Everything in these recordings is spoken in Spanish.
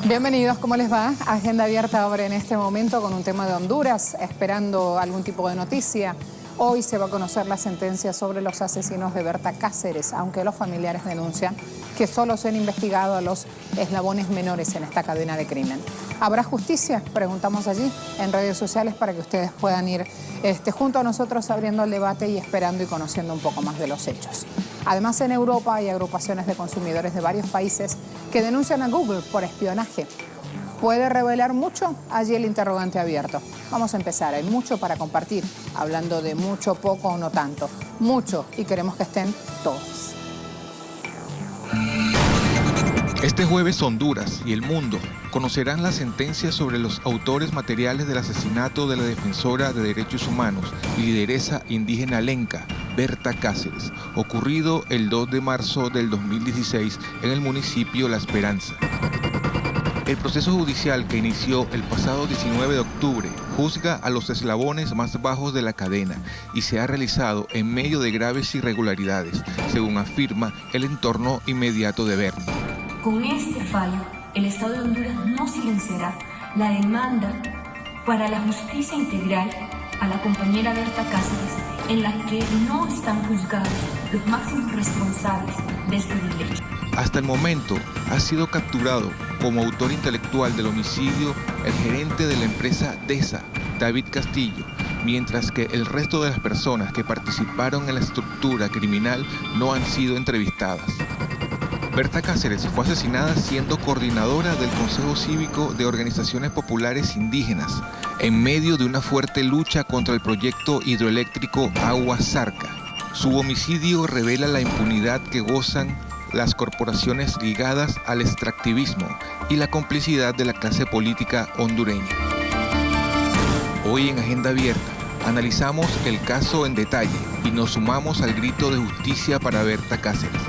Bienvenidos, ¿cómo les va? Agenda abierta ahora en este momento con un tema de Honduras, esperando algún tipo de noticia. Hoy se va a conocer la sentencia sobre los asesinos de Berta Cáceres, aunque los familiares denuncian que solo se han investigado a los eslabones menores en esta cadena de crimen. ¿Habrá justicia? Preguntamos allí en redes sociales para que ustedes puedan ir junto a nosotros abriendo el debate y esperando y conociendo un poco más de los hechos. Además, en Europa hay agrupaciones de consumidores de varios países que denuncian a Google por espionaje. ¿Puede revelar mucho? Allí el interrogante abierto. Vamos a empezar, hay mucho para compartir, hablando de mucho, poco o no tanto. Mucho, y queremos que estén todos. Este jueves Honduras y el mundo conocerán la sentencia sobre los autores materiales del asesinato de la defensora de derechos humanos y lideresa indígena lenca, Berta Cáceres, ocurrido el 2 de marzo del 2016 en el municipio La Esperanza. El proceso judicial que inició el pasado 19 de octubre juzga a los eslabones más bajos de la cadena y se ha realizado en medio de graves irregularidades, según afirma el entorno inmediato de Berta. Con este fallo, el Estado de Honduras no silenciará la demanda para la justicia integral a la compañera Berta Cáceres, en la que no están juzgados los máximos responsables de este delito. Hasta el momento ha sido capturado como autor intelectual del homicidio el gerente de la empresa DESA, David Castillo, mientras que el resto de las personas que participaron en la estructura criminal no han sido entrevistadas. Berta Cáceres fue asesinada siendo coordinadora del Consejo Cívico de Organizaciones Populares Indígenas en medio de una fuerte lucha contra el proyecto hidroeléctrico Agua Zarca. Su homicidio revela la impunidad que gozan las corporaciones ligadas al extractivismo y la complicidad de la clase política hondureña. Hoy en Agenda Abierta analizamos el caso en detalle y nos sumamos al grito de justicia para Berta Cáceres.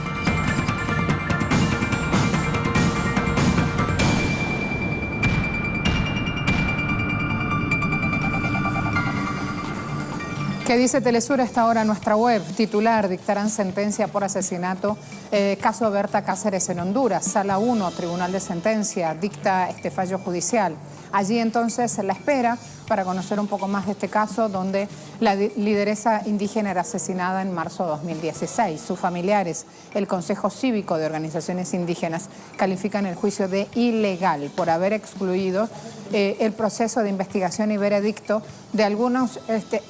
¿Qué dice Telesur a esta hora en nuestra web? Titular: dictarán sentencia por asesinato, caso Berta Cáceres en Honduras. Sala 1, Tribunal de Sentencia, dicta este fallo judicial. Allí entonces la espera para conocer un poco más de este caso, donde la lideresa indígena era asesinada en marzo de 2016. Sus familiares, el Consejo Cívico de Organizaciones Indígenas, califican el juicio de ilegal por haber excluido el proceso de investigación y veredicto de algunos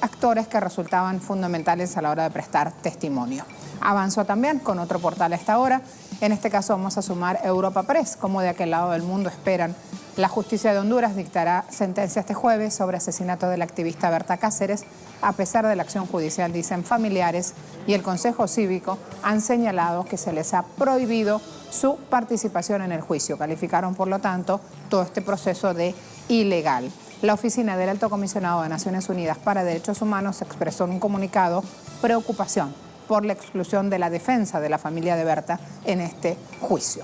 actores que resultaban fundamentales a la hora de prestar testimonio. Avanzó también con otro portal a esta hora. En este caso vamos a sumar Europa Press, como de aquel lado del mundo esperan. La justicia de Honduras dictará sentencia este jueves sobre asesinato de la activista Berta Cáceres. A pesar de la acción judicial, dicen familiares y el Consejo Cívico han señalado que se les ha prohibido su participación en el juicio. Calificaron, por lo tanto, todo este proceso de ilegal. La oficina del Alto Comisionado de Naciones Unidas para Derechos Humanos expresó en un comunicado preocupación por la exclusión de la defensa de la familia de Berta en este juicio.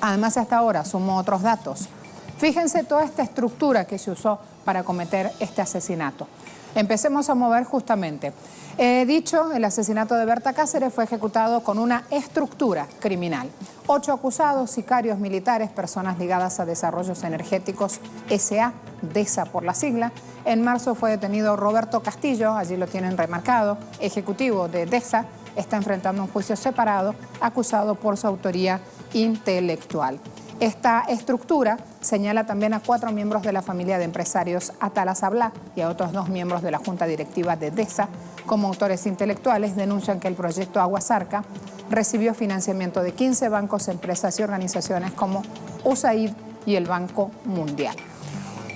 Además, hasta ahora sumo otros datos. Fíjense toda esta estructura que se usó para cometer este asesinato. Empecemos a mover justamente. He dicho, el asesinato de Berta Cáceres fue ejecutado con una estructura criminal. 8 acusados, sicarios militares, personas ligadas a desarrollos energéticos, SA, DESA por la sigla. En marzo fue detenido Roberto Castillo, allí lo tienen remarcado, ejecutivo de DESA, está enfrentando un juicio separado, acusado por su autoría intelectual. Esta estructura señala también a 4 miembros de la familia de empresarios Atala Sabla y a otros 2 miembros de la Junta Directiva de DESA como autores intelectuales. Denuncian que el proyecto Agua Zarca recibió financiamiento de 15 bancos, empresas y organizaciones como USAID y el Banco Mundial.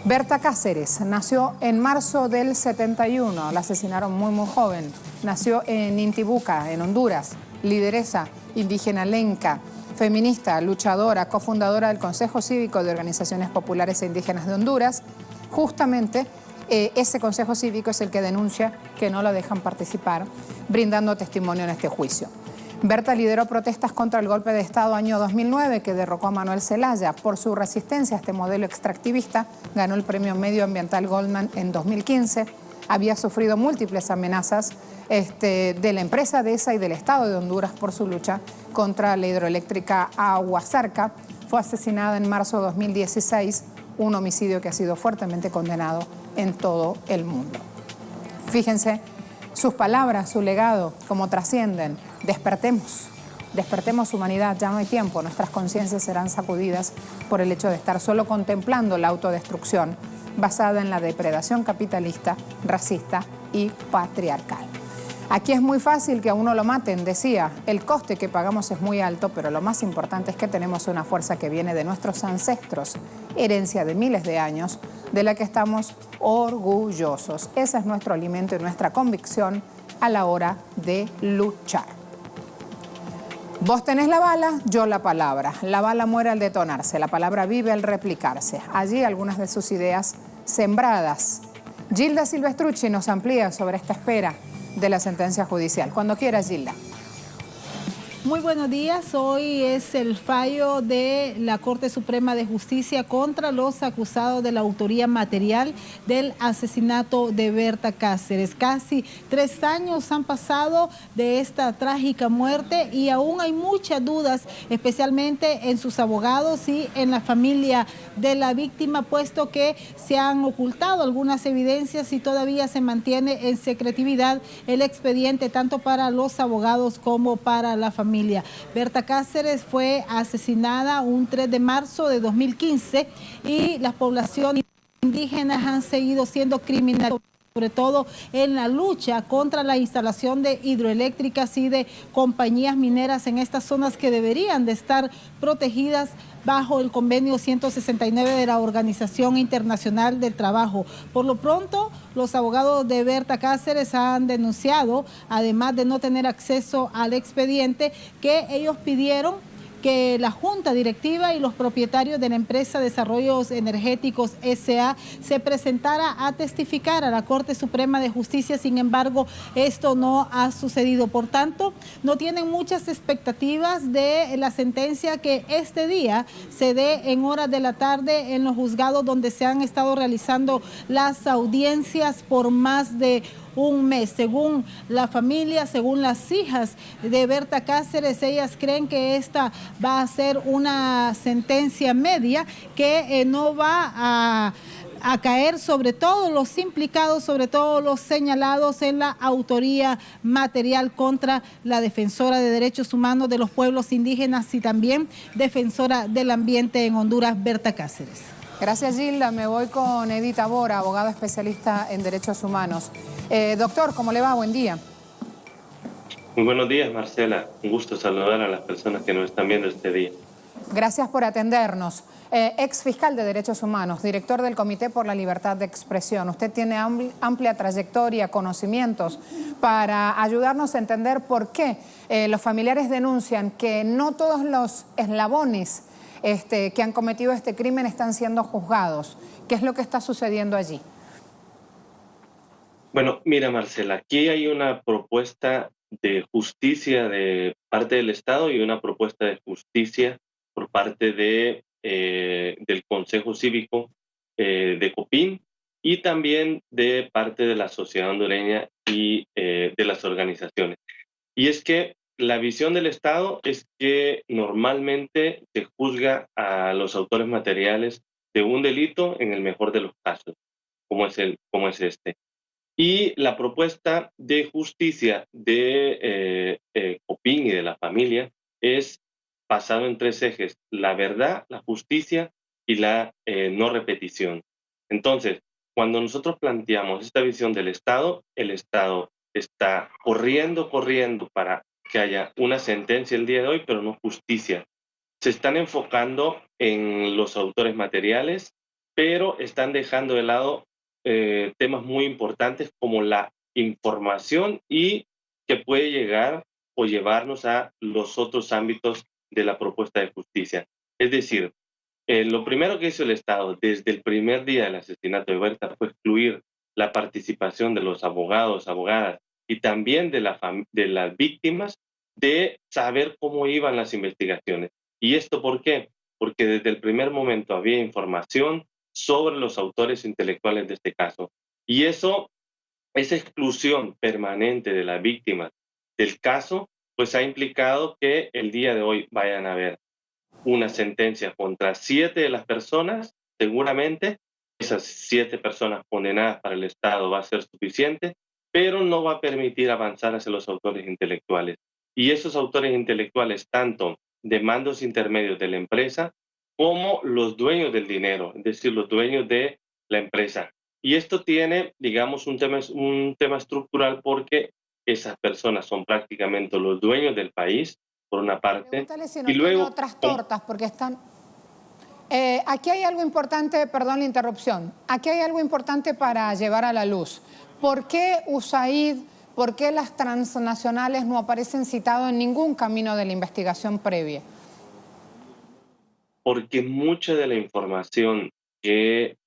Berta Cáceres nació en marzo del 71, la asesinaron muy joven. Nació en Intibucá, en Honduras, lideresa indígena lenca, feminista, luchadora, cofundadora del Consejo Cívico de Organizaciones Populares e Indígenas de Honduras. Justamente ese Consejo Cívico es el que denuncia que no la dejan participar, brindando testimonio en este juicio. Berta lideró protestas contra el golpe de Estado año 2009 que derrocó a Manuel Zelaya. Por su resistencia a este modelo extractivista, ganó el premio medioambiental Goldman en 2015. Había sufrido múltiples amenazas de la empresa DESA y del Estado de Honduras por su lucha contra la hidroeléctrica Agua Zarca. fue asesinada en marzo de 2016, un homicidio que ha sido fuertemente condenado en todo el mundo. Fíjense sus palabras, su legado, cómo trascienden. Despertemos, despertemos humanidad, ya no hay tiempo, nuestras conciencias serán sacudidas por el hecho de estar solo contemplando la autodestrucción basada en la depredación capitalista, racista y patriarcal. Aquí es muy fácil que a uno lo maten, decía, el coste que pagamos es muy alto, pero lo más importante es que tenemos una fuerza que viene de nuestros ancestros, herencia de miles de años, de la que estamos orgullosos. Ese es nuestro alimento y nuestra convicción a la hora de luchar. Vos tenés la bala, yo la palabra. La bala muere al detonarse, la palabra vive al replicarse. Allí algunas de sus ideas sembradas. Gilda Silvestrucci nos amplía sobre esta espera de la sentencia judicial. Cuando quieras, Gilda. Muy buenos días. Hoy es el fallo de la Corte Suprema de Justicia contra los acusados de la autoría material del asesinato de Berta Cáceres. Casi 3 años han pasado de esta trágica muerte y aún hay muchas dudas, especialmente en sus abogados y en la familia de la víctima, puesto que se han ocultado algunas evidencias y todavía se mantiene en secretividad el expediente tanto para los abogados como para la familia. Berta Cáceres fue asesinada un 3 de marzo de 2015 y las poblaciones indígenas han seguido siendo criminalizadas, sobre todo en la lucha contra la instalación de hidroeléctricas y de compañías mineras en estas zonas que deberían de estar protegidas bajo el convenio 169 de la Organización Internacional del Trabajo. Por lo pronto, los abogados de Berta Cáceres han denunciado, además de no tener acceso al expediente, que ellos pidieron que la Junta Directiva y los propietarios de la empresa Desarrollos Energéticos S.A. se presentara a testificar a la Corte Suprema de Justicia. Sin embargo, esto no ha sucedido. Por tanto, no tienen muchas expectativas de la sentencia que este día se dé en horas de la tarde en los juzgados donde se han estado realizando las audiencias por más de un mes. Según la familia, según las hijas de Berta Cáceres, ellas creen que esta va a ser una sentencia media que no va a caer sobre todos los implicados, sobre todo los señalados en la autoría material contra la defensora de derechos humanos de los pueblos indígenas y también defensora del ambiente en Honduras, Berta Cáceres. Gracias, Gilda. Me voy con Edith Tabora, abogada especialista en derechos humanos. Doctor, ¿cómo le va? Buen día. Muy buenos días, Marcela. Un gusto saludar a las personas que nos están viendo este día. Gracias por atendernos. Ex fiscal de Derechos Humanos, director del Comité por la Libertad de Expresión. Usted tiene amplia trayectoria, conocimientos para ayudarnos a entender por qué los familiares denuncian que no todos los eslabones que han cometido este crimen están siendo juzgados. ¿Qué es lo que está sucediendo allí? Bueno, mira, Marcela, aquí hay una propuesta de justicia de parte del Estado y una propuesta de justicia por parte del Consejo Cívico de Copín y también de parte de la sociedad hondureña y de las organizaciones. Y es que la visión del Estado es que normalmente se juzga a los autores materiales de un delito en el mejor de los casos, como es este. Y la propuesta de justicia de Copín y de la familia es basado en 3 ejes: la verdad, la justicia y la no repetición. Entonces, cuando nosotros planteamos esta visión del Estado, el Estado está corriendo para que haya una sentencia el día de hoy, pero no justicia. Se están enfocando en los autores materiales, pero están dejando de lado temas muy importantes como la información y que puede llegar o llevarnos a los otros ámbitos de la propuesta de justicia. Es decir, lo primero que hizo el Estado desde el primer día del asesinato de Berta fue excluir la participación de los abogados, abogadas y también de las víctimas de saber cómo iban las investigaciones. ¿Y esto por qué? Porque desde el primer momento había información sobre los autores intelectuales de este caso. Y esa exclusión permanente de las víctimas del caso, pues ha implicado que el día de hoy vayan a haber una sentencia contra 7 de las personas, seguramente esas 7 personas condenadas para el Estado va a ser suficiente, pero no va a permitir avanzar hacia los autores intelectuales. Y esos autores intelectuales, tanto de mandos intermedios de la empresa, como los dueños del dinero, es decir, los dueños de la empresa. Y esto tiene, digamos, un tema estructural porque esas personas son prácticamente los dueños del país, por una parte. Pregúntale si no y luego otras tortas, porque están... aquí hay algo importante, perdón la interrupción, aquí hay algo importante para llevar a la luz. ¿Por qué USAID, por qué las transnacionales no aparecen citados en ningún camino de la investigación previa? Porque mucha de la información que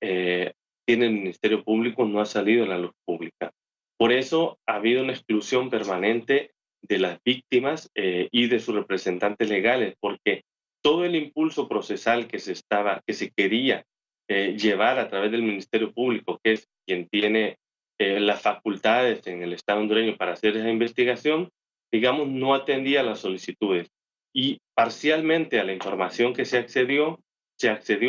tiene el Ministerio Público no ha salido a la luz pública. Por eso ha habido una exclusión permanente de las víctimas y de sus representantes legales, porque todo el impulso procesal que se quería llevar a través del Ministerio Público, que es quien tiene las facultades en el Estado hondureño para hacer esa investigación, digamos, no atendía a las solicitudes. Y parcialmente a la información que se accedió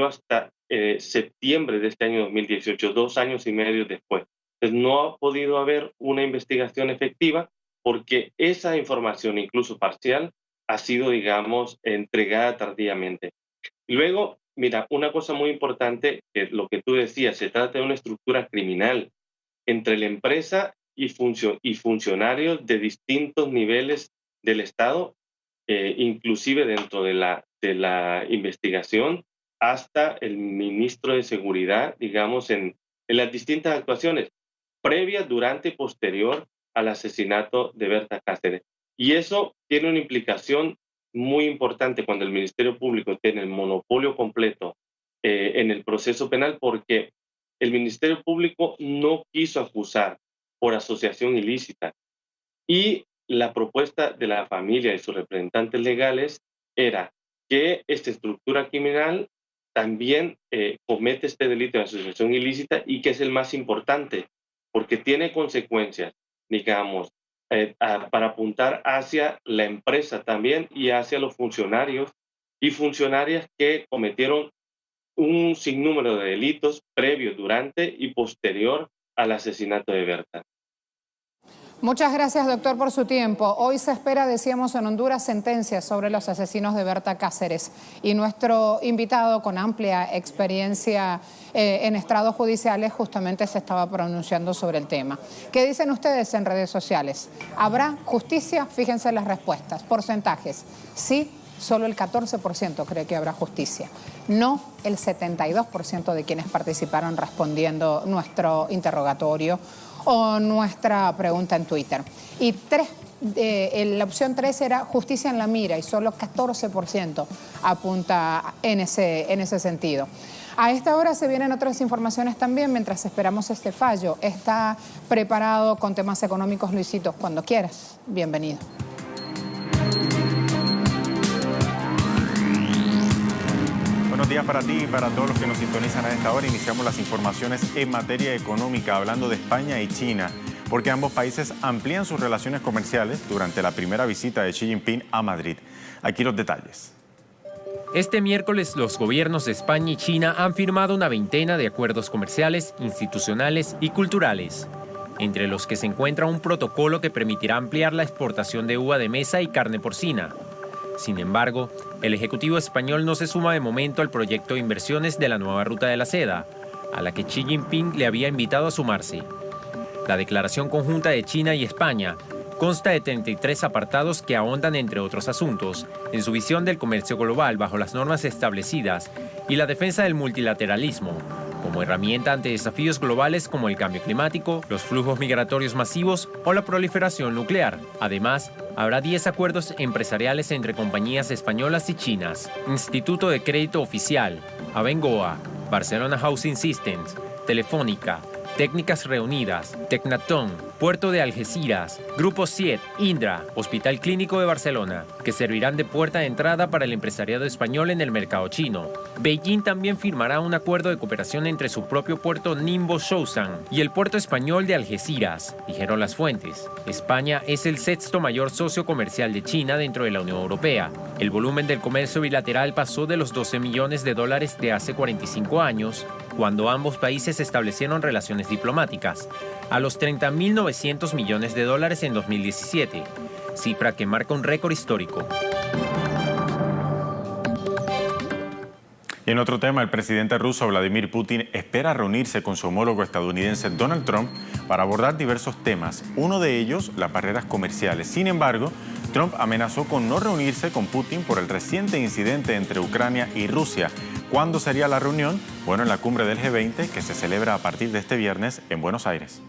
hasta septiembre de este año 2018, 2 años y medio después. Entonces no ha podido haber una investigación efectiva porque esa información, incluso parcial, ha sido, digamos, entregada tardíamente. Luego, mira, una cosa muy importante, que lo que tú decías, se trata de una estructura criminal entre la empresa y funcionarios de distintos niveles del Estado, inclusive dentro de la investigación, hasta el ministro de Seguridad, digamos, en las distintas actuaciones, previa, durante y posterior al asesinato de Berta Cáceres. Y eso tiene una implicación muy importante cuando el Ministerio Público tiene el monopolio completo en el proceso penal, porque el Ministerio Público no quiso acusar por asociación ilícita. Y la propuesta de la familia y sus representantes legales era que esta estructura criminal también comete este delito de asociación ilícita y que es el más importante, porque tiene consecuencias, digamos, para apuntar hacia la empresa también y hacia los funcionarios y funcionarias que cometieron un sinnúmero de delitos previo, durante y posterior al asesinato de Berta. Muchas gracias, doctor, por su tiempo. Hoy se espera, decíamos, en Honduras sentencias sobre los asesinos de Berta Cáceres. Y nuestro invitado con amplia experiencia en estrados judiciales justamente se estaba pronunciando sobre el tema. ¿Qué dicen ustedes en redes sociales? ¿Habrá justicia? Fíjense las respuestas. Porcentajes. Sí, solo el 14% cree que habrá justicia. No, el 72% de quienes participaron respondiendo nuestro interrogatorio o nuestra pregunta en Twitter. Y la opción 3 era justicia en la mira y solo 14% apunta en ese sentido. A esta hora se vienen otras informaciones también mientras esperamos este fallo. Está preparado con temas económicos, Luisito, cuando quieras. Bienvenido. Buenos días para ti y para todos los que nos sintonizan a esta hora. Iniciamos las informaciones en materia económica, hablando de España y China, porque ambos países amplían sus relaciones comerciales durante la primera visita de Xi Jinping a Madrid. Aquí los detalles. Este miércoles, los gobiernos de España y China han firmado una veintena de acuerdos comerciales, institucionales y culturales, entre los que se encuentra un protocolo que permitirá ampliar la exportación de uva de mesa y carne porcina. Sin embargo, el Ejecutivo español no se suma de momento al proyecto de inversiones de la nueva Ruta de la Seda, a la que Xi Jinping le había invitado a sumarse. La declaración conjunta de China y España consta de 33 apartados que ahondan, entre otros asuntos, en su visión del comercio global bajo las normas establecidas y la defensa del multilateralismo, como herramienta ante desafíos globales como el cambio climático, los flujos migratorios masivos o la proliferación nuclear. Además, habrá 10 acuerdos empresariales entre compañías españolas y chinas, Instituto de Crédito Oficial, Abengoa, Barcelona Housing Systems, Telefónica, Técnicas Reunidas, Tecnatón, Puerto de Algeciras, Grupo 7, Indra, Hospital Clínico de Barcelona, que servirán de puerta de entrada para el empresariado español en el mercado chino. Beijing también firmará un acuerdo de cooperación entre su propio puerto Ningbo Zhoushan y el puerto español de Algeciras, dijeron las fuentes. España es el sexto mayor socio comercial de China dentro de la Unión Europea. El volumen del comercio bilateral pasó de los 12 millones de dólares de hace 45 años, cuando ambos países establecieron relaciones diplomáticas, a los 30.900 millones de dólares en 2017, cifra que marca un récord histórico. Y en otro tema, el presidente ruso Vladimir Putin espera reunirse con su homólogo estadounidense Donald Trump para abordar diversos temas, uno de ellos las barreras comerciales. Sin embargo, Trump amenazó con no reunirse con Putin por el reciente incidente entre Ucrania y Rusia. ¿Cuándo sería la reunión? Bueno, en la cumbre del G20, que se celebra a partir de este viernes en Buenos Aires.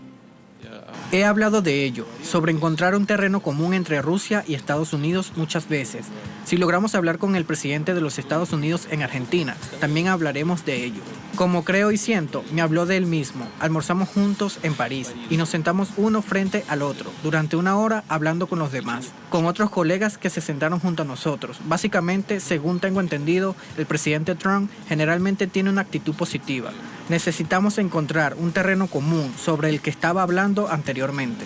He hablado de ello, sobre encontrar un terreno común entre Rusia y Estados Unidos muchas veces. Si logramos hablar con el presidente de los Estados Unidos en Argentina, también hablaremos de ello. Como creo y siento, me habló de él mismo. Almorzamos juntos en París y nos sentamos uno frente al otro, durante una hora hablando con los demás, con otros colegas que se sentaron junto a nosotros. Básicamente, según tengo entendido, el presidente Trump generalmente tiene una actitud positiva. Necesitamos encontrar un terreno común sobre el que estaba hablando anteriormente.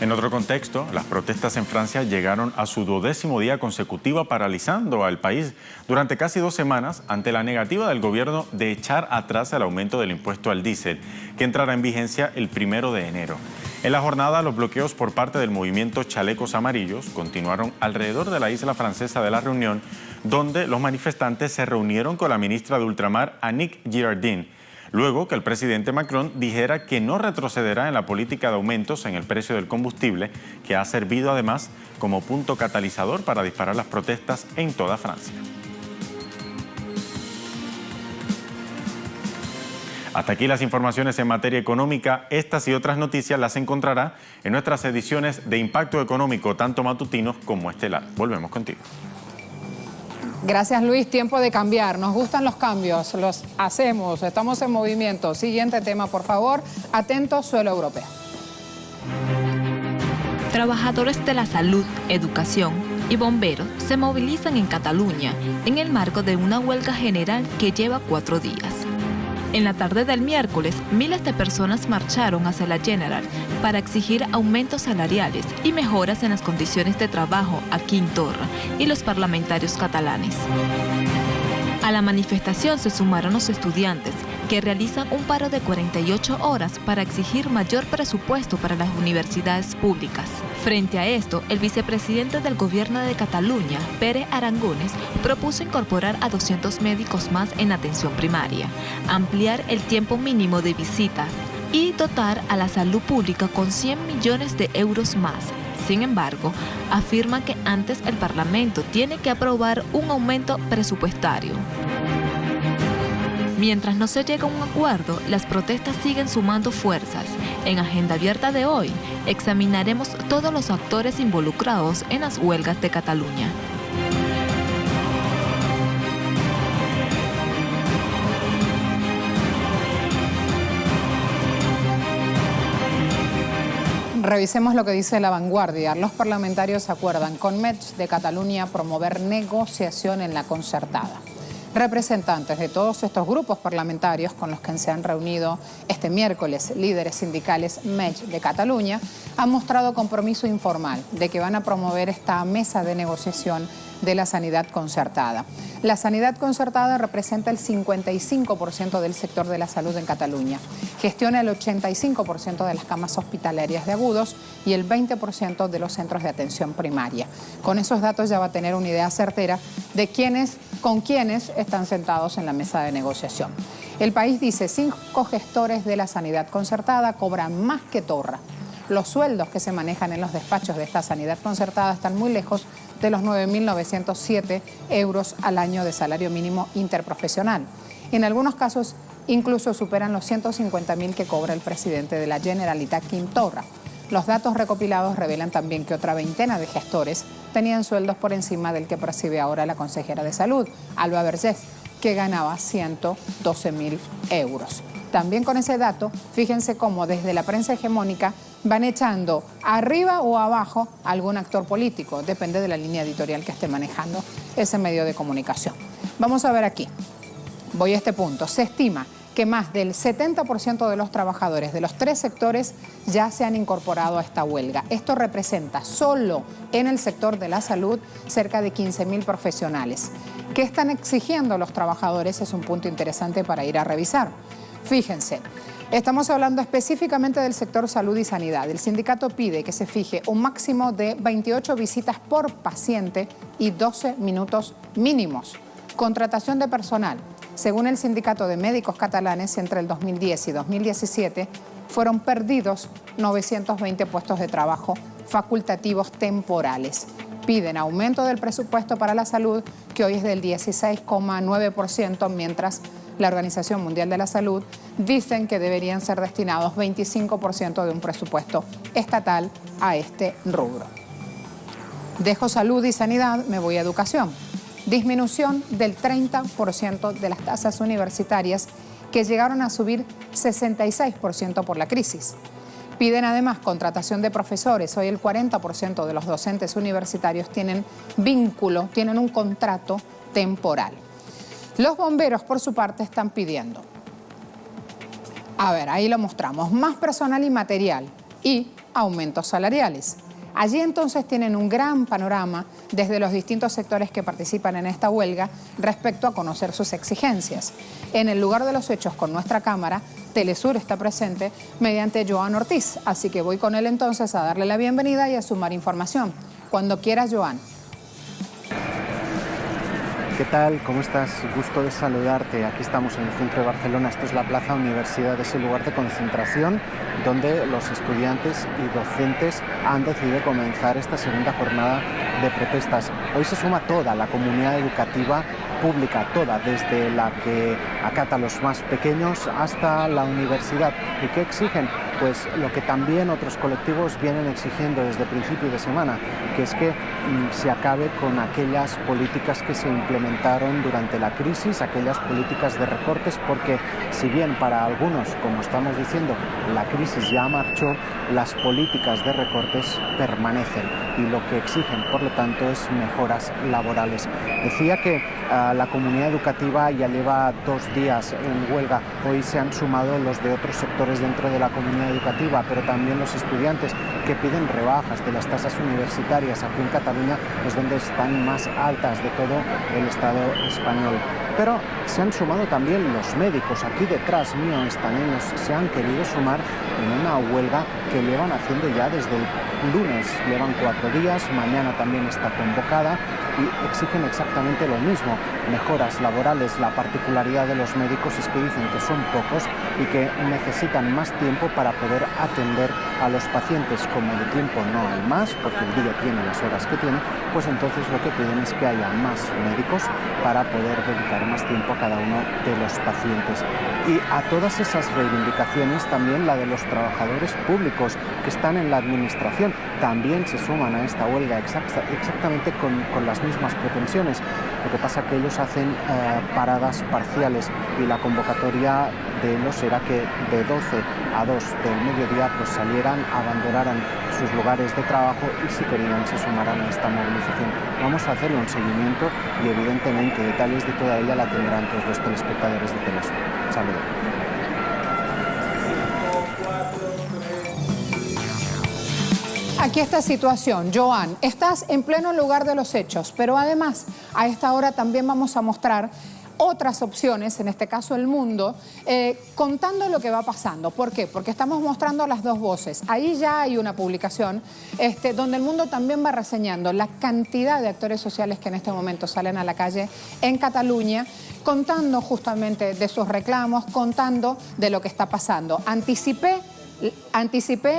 En otro contexto, las protestas en Francia llegaron a su 12º día consecutivo, paralizando al país durante casi 2 semanas ante la negativa del gobierno de echar atrás el aumento del impuesto al diésel, que entrará en vigencia el 1 de enero. En la jornada, los bloqueos por parte del movimiento Chalecos Amarillos continuaron alrededor de la isla francesa de La Reunión, donde los manifestantes se reunieron con la ministra de Ultramar, Annick Girardin, luego que el presidente Macron dijera que no retrocederá en la política de aumentos en el precio del combustible, que ha servido además como punto catalizador para disparar las protestas en toda Francia. Hasta aquí las informaciones en materia económica. Estas y otras noticias las encontrará en nuestras ediciones de Impacto Económico, tanto matutinos como estelar. Volvemos contigo. Gracias, Luis. Tiempo de cambiar. Nos gustan los cambios, los hacemos, estamos en movimiento. Siguiente tema, por favor. Atentos, suelo europeo. Trabajadores de la salud, educación y bomberos se movilizan en Cataluña en el marco de una huelga general que lleva 4 días. En la tarde del miércoles, miles de personas marcharon hacia la General para exigir aumentos salariales y mejoras en las condiciones de trabajo a Quim Torra y los parlamentarios catalanes. A la manifestación se sumaron los estudiantes, que realizan un paro de 48 horas para exigir mayor presupuesto para las universidades públicas. Frente a esto, el vicepresidente del gobierno de Cataluña, Pere Aragonès, propuso incorporar a 200 médicos más en atención primaria, ampliar el tiempo mínimo de visitas y dotar a la salud pública con 100 millones de euros más. Sin embargo, afirma que antes el Parlamento tiene que aprobar un aumento presupuestario. Mientras no se llega a un acuerdo, las protestas siguen sumando fuerzas. En Agenda Abierta de hoy, examinaremos todos los actores involucrados en las huelgas de Cataluña. Revisemos lo que dice La Vanguardia. Los parlamentarios acuerdan con Metz de Cataluña promover negociación en la concertada. Representantes de todos estos grupos parlamentarios con los que se han reunido este miércoles, líderes sindicales Metz de Cataluña, han mostrado compromiso informal de que van a promover esta mesa de negociación de la sanidad concertada. La sanidad concertada representa el 55% del sector de la salud en Cataluña. Gestiona el 85% de las camas hospitalarias de agudos y el 20% de los centros de atención primaria. Con esos datos ya va a tener una idea certera de con quiénes están sentados en la mesa de negociación. El país dice 5 gestores de la sanidad concertada cobran más que Torra. Los sueldos que se manejan en los despachos de esta sanidad concertada están muy lejos de los 9.907 euros al año de salario mínimo interprofesional. En algunos casos, incluso superan los 150.000 que cobra el presidente de la Generalitat, Quim Torra. Los datos recopilados revelan también que otra veintena de gestores tenían sueldos por encima del que percibe ahora la consejera de Salud, Alba Vergés, que ganaba 112.000 euros. También con ese dato, fíjense cómo desde la prensa hegemónica van echando arriba o abajo a algún actor político, depende de la línea editorial que esté manejando ese medio de comunicación. Vamos a ver aquí, voy a este punto. Se estima que más del 70% de los trabajadores de los 3 sectores ya se han incorporado a esta huelga. Esto representa solo en el sector de la salud cerca de 15.000 profesionales. ¿Qué están exigiendo los trabajadores? Es un punto interesante para ir a revisar. Fíjense, estamos hablando específicamente del sector salud y sanidad. El sindicato pide que se fije un máximo de 28 visitas por paciente y 12 minutos mínimos. Contratación de personal. Según el sindicato de médicos catalanes, entre el 2010 y 2017 fueron perdidos 920 puestos de trabajo facultativos temporales. Piden aumento del presupuesto para la salud, que hoy es del 16,9%, mientras la Organización Mundial de la Salud dicen que deberían ser destinados 25% de un presupuesto estatal a este rubro. Dejo salud y sanidad, me voy a educación. Disminución del 30% de las tasas universitarias, que llegaron a subir 66% por la crisis. Piden además contratación de profesores. Hoy el 40% de los docentes universitarios tienen vínculo, tienen un contrato temporal. Los bomberos, por su parte, están pidiendo, a ver, ahí lo mostramos, más personal y material y aumentos salariales. Allí entonces tienen un gran panorama desde los distintos sectores que participan en esta huelga respecto a conocer sus exigencias. En el lugar de los hechos con nuestra cámara, Telesur está presente mediante Joan Ortiz, así que voy con él entonces a darle la bienvenida y a sumar información. Cuando quieras, Joan. ¿Qué tal? ¿Cómo estás? Gusto de saludarte. Aquí estamos en el centro de Barcelona. Esto es la Plaza Universidad, ese lugar de concentración donde los estudiantes y docentes han decidido comenzar esta segunda jornada de protestas. Hoy se suma toda la comunidad educativa pública, toda, desde la que acata a los más pequeños hasta la universidad. ¿Y qué exigen? Pues lo que también otros colectivos vienen exigiendo desde principio de semana, que es que se acabe con aquellas políticas que se implementaron durante la crisis, aquellas políticas de recortes, porque si bien para algunos, como estamos diciendo, la crisis ya marchó, las políticas de recortes permanecen y lo que exigen, por lo tanto, es mejoras laborales. Decía que la comunidad educativa ya lleva 2 días en huelga. Hoy se han sumado los de otros sectores dentro de la comunidad educativa, pero también los estudiantes que piden rebajas de las tasas universitarias. Aquí en Cataluña es donde están más altas de todo el Estado español. Pero se han sumado también los médicos. Aquí detrás mío están ellos, se han querido sumar en una huelga que llevan haciendo ya desde el lunes. Llevan 4 días, mañana también está convocada y exigen exactamente lo mismo, mejoras laborales. La particularidad de los médicos es que dicen que son pocos y que necesitan más tiempo para poder atender a los pacientes. Como de tiempo no hay más, porque el día tiene las horas que tiene, pues entonces lo que piden es que haya más médicos para poder dedicar más tiempo a cada uno de los pacientes. Y a todas esas reivindicaciones también la de los trabajadores públicos que están en la administración también se suman a esta huelga exactamente con las mismas pretensiones. Lo que pasa es que ellos hacen paradas parciales y la convocatoria de ellos era que de 12 a 2 del mediodía pues salieran, abandonaran sus lugares de trabajo y si querían se sumaran a esta movilización. Vamos a hacerle un seguimiento y evidentemente detalles de toda ella la tendrán todos los telespectadores de Telesur. Saludos. Aquí esta situación, Joan, estás en pleno lugar de los hechos, pero además a esta hora también vamos a mostrar otras opciones, en este caso El Mundo, contando lo que va pasando. ¿Por qué? Porque estamos mostrando las dos voces. Ahí ya hay una publicación donde El Mundo también va reseñando la cantidad de actores sociales que en este momento salen a la calle en Cataluña, contando justamente de sus reclamos, contando de lo que está pasando. Anticipé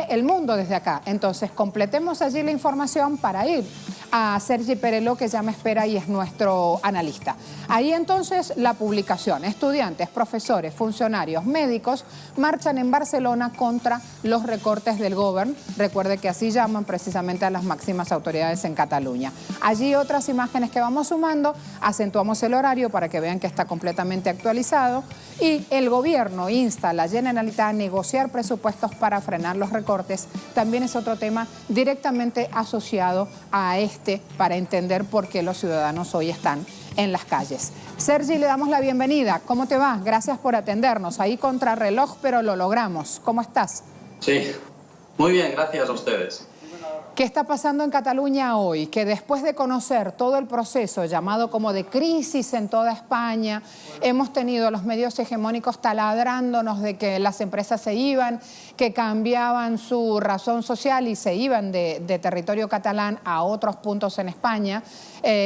El Mundo desde acá. Entonces, completemos allí la información para ir a Sergi Pereló, que ya me espera y es nuestro analista. Ahí entonces la publicación: estudiantes, profesores, funcionarios, médicos marchan en Barcelona contra los recortes del Govern. Recuerde que así llaman precisamente a las máximas autoridades en Cataluña. Allí otras imágenes que vamos sumando, acentuamos el horario para que vean que está completamente actualizado, y el gobierno insta a la Generalitat a negociar presupuestos para frenar los recortes. También es otro tema directamente asociado a para entender por qué los ciudadanos hoy están en las calles. Sergi, le damos la bienvenida. ¿Cómo te va? Gracias por atendernos. Ahí contrarreloj, pero lo logramos. ¿Cómo estás? Sí, muy bien, gracias a ustedes. ¿Qué está pasando en Cataluña hoy? Que después de conocer todo el proceso llamado como de crisis en toda España, hemos tenido los medios hegemónicos taladrándonos de que las empresas se iban, que cambiaban su razón social y se iban de territorio catalán a otros puntos en España,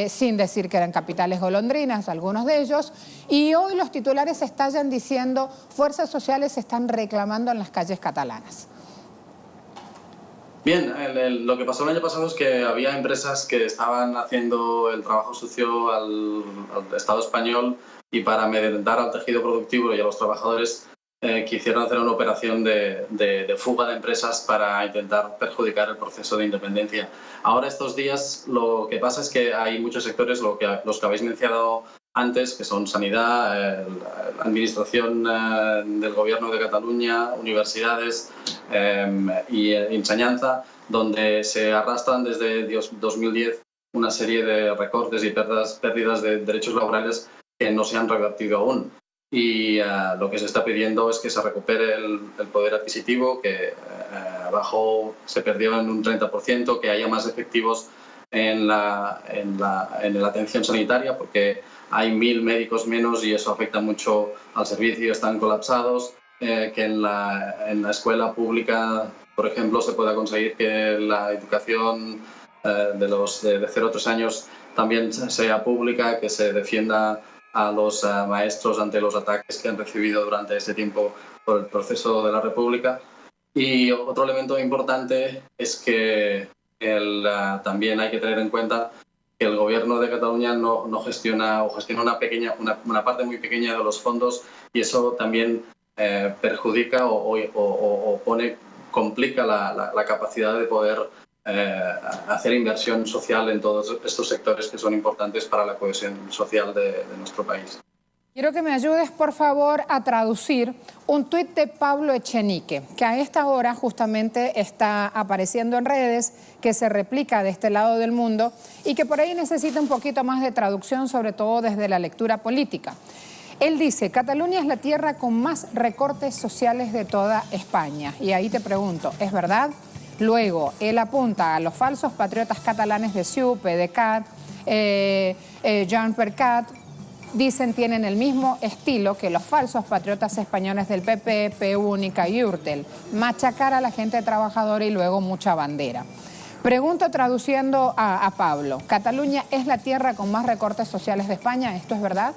sin decir que eran capitales golondrinas, algunos de ellos. Y hoy los titulares estallan diciendo: fuerzas sociales se están reclamando en las calles catalanas. Bien, lo que pasó el año pasado es que había empresas que estaban haciendo el trabajo sucio al Estado español, y para amedrentar al tejido productivo y a los trabajadores quisieron hacer una operación de fuga de empresas para intentar perjudicar el proceso de independencia. Ahora, estos días, lo que pasa es que hay muchos sectores, los que habéis mencionado antes, que son sanidad, administración del Gobierno de Cataluña, universidades y enseñanza, donde se arrastran desde 2010 una serie de recortes y pérdidas de derechos laborales que no se han revertido aún. Y lo que se está pidiendo es que se recupere el poder adquisitivo, que se perdió en un 30%, que haya más efectivos en la atención sanitaria, porque hay 1.000 médicos menos y eso afecta mucho al servicio, están colapsados, que en la escuela pública, por ejemplo, se pueda conseguir que la educación de 0 a 3 años también sea pública, que se defienda a los maestros ante los ataques que han recibido durante ese tiempo por el proceso de la República. Y otro elemento importante es que también hay que tener en cuenta que el Gobierno de Cataluña no gestiona, o gestiona una parte muy pequeña de los fondos, y eso también perjudica o complica la capacidad de poder hacer inversión social en todos estos sectores que son importantes para la cohesión social de nuestro país. Quiero que me ayudes, por favor, a traducir un tuit de Pablo Echenique, que a esta hora justamente está apareciendo en redes, que se replica de este lado del mundo y que por ahí necesita un poquito más de traducción, sobre todo desde la lectura política. Él dice: Cataluña es la tierra con más recortes sociales de toda España. Y ahí te pregunto, ¿es verdad? Luego, él apunta a los falsos patriotas catalanes de CiU, PDeCAT, Jean Percat. Dicen tienen el mismo estilo que los falsos patriotas españoles del PP, P-Única y Urtel. Machacar a la gente trabajadora y luego mucha bandera. Pregunto, traduciendo a Pablo: ¿Cataluña es la tierra con más recortes sociales de España? ¿Esto es verdad?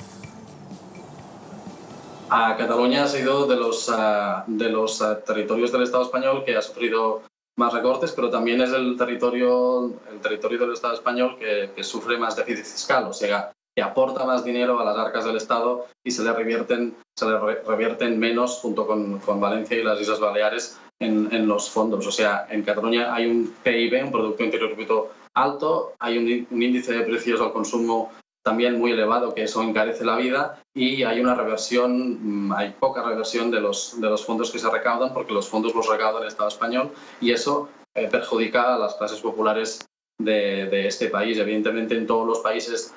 Cataluña ha sido de los territorios del Estado español que ha sufrido más recortes, pero también es el territorio del Estado español que sufre más déficit fiscal, o sea, que aporta más dinero a las arcas del Estado y se le revierten menos, junto con Valencia y las Islas Baleares, en los fondos. O sea, en Cataluña hay un PIB, un Producto Interior Bruto alto, hay un índice de precios al consumo también muy elevado, que eso encarece la vida, y hay hay poca reversión de los fondos que se recaudan, porque los fondos los recauda el Estado español, y eso perjudica a las clases populares de este país. Evidentemente, en todos los países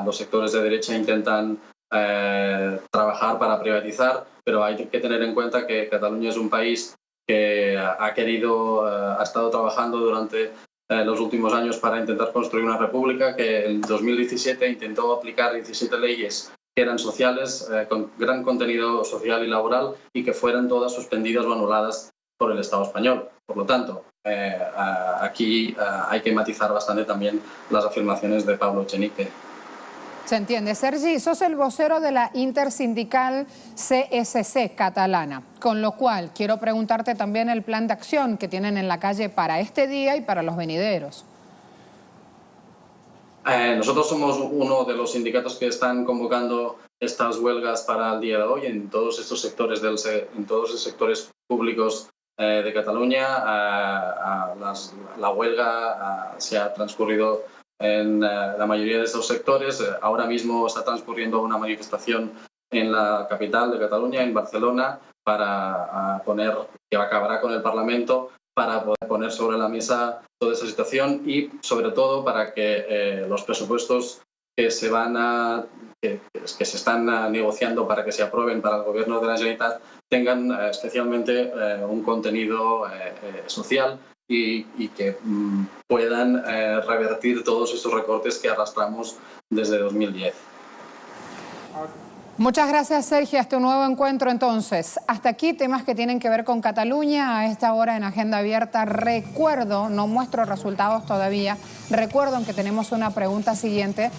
los sectores de derecha intentan trabajar para privatizar, pero hay que tener en cuenta que Cataluña es un país que ha estado trabajando durante los últimos años para intentar construir una república, que en 2017 intentó aplicar 17 leyes que eran sociales, con gran contenido social y laboral, y que fueran todas suspendidas o anuladas por el Estado español. Por lo tanto, aquí hay que matizar bastante también las afirmaciones de Pablo Echenique. Se entiende. Sergi, sos el vocero de la intersindical CSC catalana, con lo cual quiero preguntarte también el plan de acción que tienen en la calle para este día y para los venideros. Nosotros somos uno de los sindicatos que están convocando estas huelgas para el día de hoy en todos estos sectores, en todos los sectores públicos de Cataluña. La huelga se ha transcurrido en la mayoría de estos sectores. Ahora mismo está transcurriendo una manifestación en la capital de Cataluña, en Barcelona, que acabará con el Parlamento, para poder poner sobre la mesa toda esa situación y, sobre todo, para que los presupuestos que se están negociando para que se aprueben para el Gobierno de la Generalitat tengan especialmente un contenido social y que puedan revertir todos estos recortes que arrastramos desde 2010. Muchas gracias, Sergio. Hasta un nuevo encuentro, entonces. Hasta aquí temas que tienen que ver con Cataluña. A esta hora en Agenda Abierta, recuerdo, no muestro resultados todavía, recuerdo que tenemos una pregunta siguiente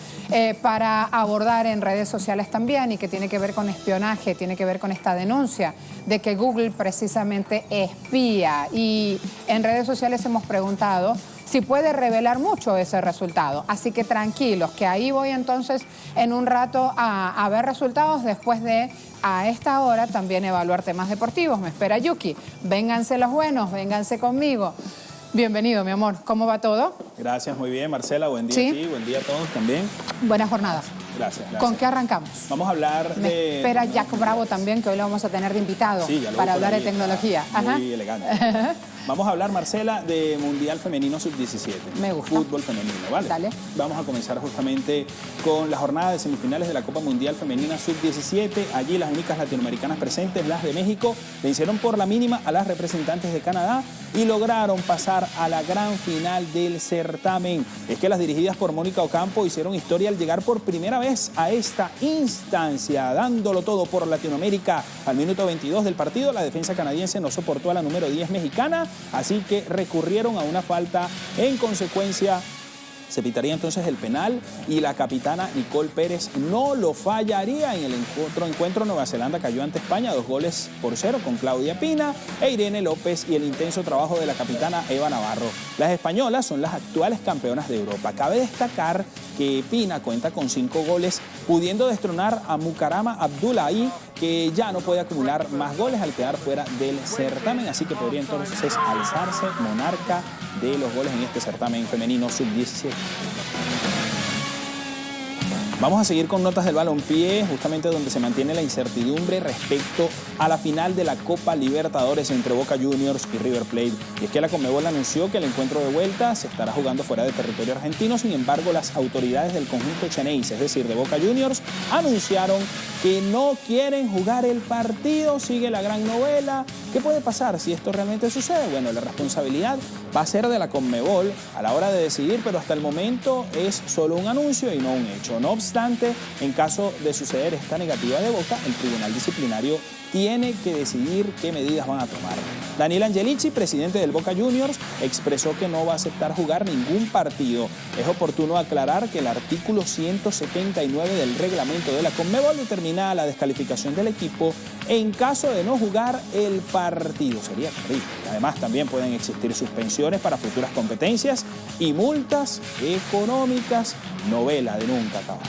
para abordar en redes sociales también y que tiene que ver con espionaje, tiene que ver con esta denuncia de que Google precisamente espía. Y en redes sociales hemos preguntado si puede revelar mucho ese resultado. Así que tranquilos, que ahí voy entonces en un rato a ver resultados después de, a esta hora, también evaluar temas deportivos. Me espera Yuki. Vénganse los buenos, vénganse conmigo. Bienvenido, mi amor. ¿Cómo va todo? Gracias, muy bien, Marcela. Buen día ¿Sí? a ti, buen día a todos también. Buena jornada. Gracias. ¿Con qué arrancamos? Vamos a hablar Me de... espera Jack Bravo también, que hoy lo vamos a tener de invitado para hablar de tecnología. Muy elegante. Vamos a hablar, Marcela, de Mundial Femenino Sub-17. Me gusta. Fútbol femenino, ¿vale? Dale. Vamos a comenzar justamente con la jornada de semifinales de la Copa Mundial Femenina Sub-17. Allí las únicas latinoamericanas presentes, las de México, vencieron por la mínima a las representantes de Canadá y lograron pasar a la gran final del certamen. Es que las dirigidas por Mónica Ocampo hicieron historia al llegar por primera vez a esta instancia, dándolo todo por Latinoamérica. Al minuto 22 del partido, la defensa canadiense no soportó a la número 10 mexicana, así que recurrieron a una falta. En consecuencia, se pitaría entonces el penal y la capitana Nicole Pérez no lo fallaría. En el otro encuentro, Nueva Zelanda cayó ante España 2-0 con Claudia Pina e Irene López y el intenso trabajo de la capitana Eva Navarro. Las españolas son las actuales campeonas de Europa. Cabe destacar que Pina cuenta con 5 goles, pudiendo destronar a Mukarama Abdullahi, que ya no puede acumular más goles al quedar fuera del certamen, así que podría entonces alzarse monarca de los goles en este certamen femenino sub-17. Vamos a seguir con notas del balompié, justamente donde se mantiene la incertidumbre respecto a la final de la Copa Libertadores entre Boca Juniors y River Plate. Y es que la Conmebol anunció que el encuentro de vuelta se estará jugando fuera de territorio argentino. Sin embargo, las autoridades del conjunto Xeneize, es decir, de Boca Juniors, anunciaron que no quieren jugar el partido. Sigue la gran novela. ¿Qué puede pasar si esto realmente sucede? Bueno, la responsabilidad va a ser de la Conmebol a la hora de decidir, pero hasta el momento es solo un anuncio y no un hecho. No obstante, en caso de suceder esta negativa de Boca, el Tribunal Disciplinario tiene que decidir qué medidas van a tomar. Daniel Angelici, presidente del Boca Juniors, expresó que no va a aceptar jugar ningún partido. Es oportuno aclarar que el artículo 179 del reglamento de la Conmebol determina la descalificación del equipo en caso de no jugar el partido. Sería terrible. Además, también pueden existir suspensiones para futuras competencias y multas económicas. Novela de nunca acabar.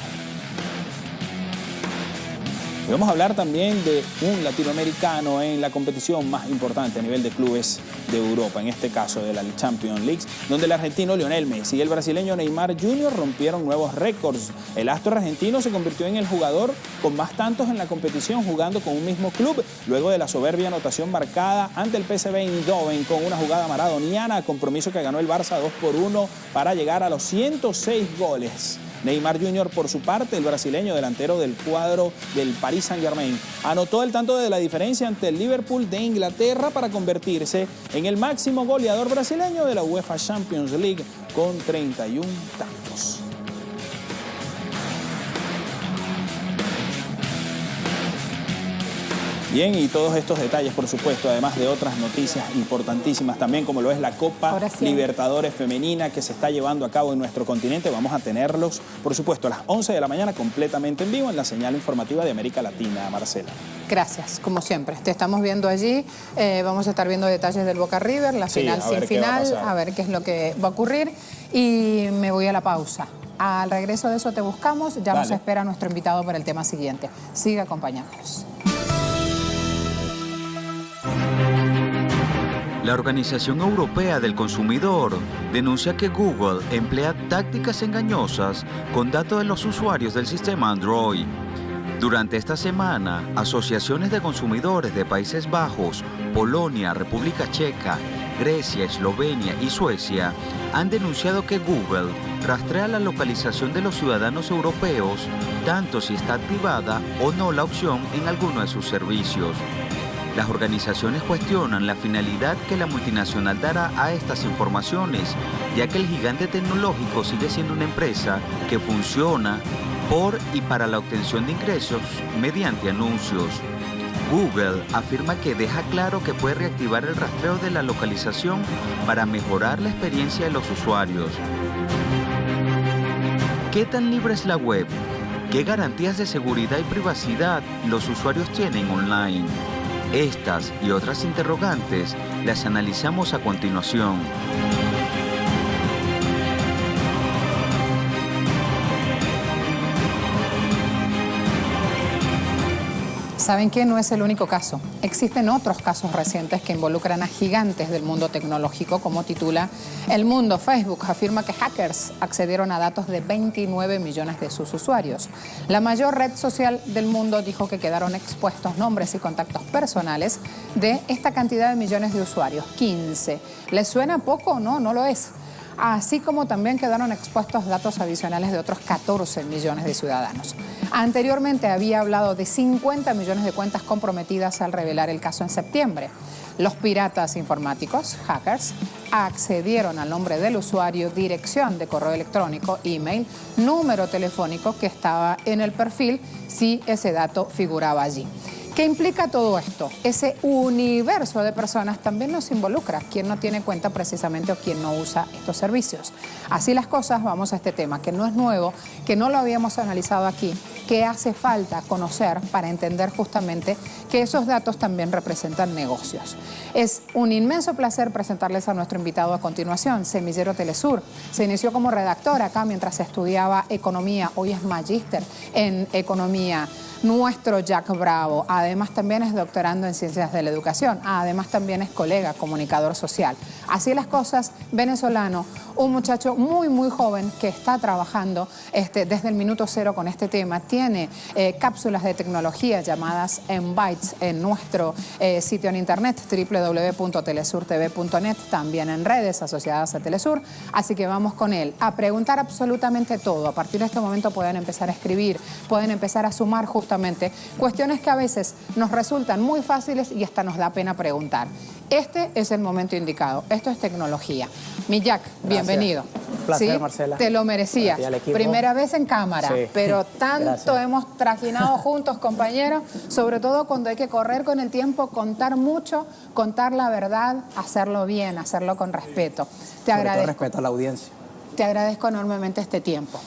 Y vamos a hablar también de un latinoamericano en la competición más importante a nivel de clubes de Europa, en este caso de la Champions League, donde el argentino Lionel Messi y el brasileño Neymar Jr. rompieron nuevos récords. El astro argentino se convirtió en el jugador con más tantos en la competición jugando con un mismo club, luego de la soberbia anotación marcada ante el PSV Eindhoven con una jugada maradoniana, compromiso que ganó el Barça 2-1 para llegar a los 106 goles. Neymar Jr., por su parte, el brasileño delantero del cuadro del Paris Saint-Germain, anotó el tanto de la diferencia ante el Liverpool de Inglaterra para convertirse en el máximo goleador brasileño de la UEFA Champions League con 31 tantos. Bien, y todos estos detalles, por supuesto, además de otras noticias importantísimas también, como lo es la Copa Libertadores Femenina que se está llevando a cabo en nuestro continente. Vamos a tenerlos, por supuesto, a las 11 de la mañana completamente en vivo en la señal informativa de América Latina. Marcela. Gracias, como siempre. Te estamos viendo allí. Vamos a estar viendo detalles del Boca River, la final sin final, a ver qué es lo que va a ocurrir. Y me voy a la pausa. Al regreso de eso te buscamos, ya nos Vale. espera nuestro invitado para el tema siguiente. Sigue acompañándonos. La Organización Europea del Consumidor denuncia que Google emplea tácticas engañosas con datos de los usuarios del sistema Android. Durante esta semana, asociaciones de consumidores de Países Bajos, Polonia, República Checa, Grecia, Eslovenia y Suecia han denunciado que Google rastrea la localización de los ciudadanos europeos, tanto si está activada o no la opción en alguno de sus servicios. Las organizaciones cuestionan la finalidad que la multinacional dará a estas informaciones, ya que el gigante tecnológico sigue siendo una empresa que funciona por y para la obtención de ingresos mediante anuncios. Google afirma que deja claro que puede reactivar el rastreo de la localización para mejorar la experiencia de los usuarios. ¿Qué tan libre es la web? ¿Qué garantías de seguridad y privacidad los usuarios tienen online? Estas y otras interrogantes las analizamos a continuación. ¿Saben qué? No es el único caso. Existen otros casos recientes que involucran a gigantes del mundo tecnológico, como titula El Mundo. Facebook afirma que hackers accedieron a datos de 29 millones de sus usuarios. La mayor red social del mundo dijo que quedaron expuestos nombres y contactos personales de esta cantidad de millones de usuarios, 15. ¿Les suena poco? No, no lo es. Así como también quedaron expuestos datos adicionales de otros 14 millones de ciudadanos. Anteriormente había hablado de 50 millones de cuentas comprometidas al revelar el caso en septiembre. Los piratas informáticos, hackers, accedieron al nombre del usuario, dirección de correo electrónico, email, número telefónico que estaba en el perfil si ese dato figuraba allí. ¿Qué implica todo esto? Ese universo de personas también nos involucra, quien no tiene cuenta precisamente o quien no usa estos servicios. Así las cosas, vamos a este tema, que no es nuevo, que no lo habíamos analizado aquí, que hace falta conocer para entender justamente que esos datos también representan negocios. Es un inmenso placer presentarles a nuestro invitado a continuación, Semillero Telesur. Se inició como redactor acá mientras estudiaba economía, hoy es magíster en economía. Nuestro Jack Bravo, además también es doctorando en Ciencias de la Educación, además también es colega, comunicador social. Así las cosas, venezolano, un muchacho muy, muy joven que está trabajando desde el minuto cero con este tema. Tiene cápsulas de tecnología llamadas En Bytes en nuestro sitio en internet, www.telesurtv.net, también en redes asociadas a Telesur. Así que vamos con él a preguntar absolutamente todo. A partir de este momento pueden empezar a escribir, pueden empezar a sumar justamente cuestiones que a veces nos resultan muy fáciles y hasta nos da pena preguntar. Este es el momento indicado. Esto es tecnología. Mi Jack, bienvenido. Un placer, ¿sí? Marcela. Te lo merecías. Primera vez en cámara, sí. Pero tanto hemos trajinado juntos, compañeros, sobre todo cuando hay que correr con el tiempo, contar mucho, contar la verdad, hacerlo bien, hacerlo con respeto. Te agradezco. Con respeto a la audiencia. Te agradezco enormemente este tiempo.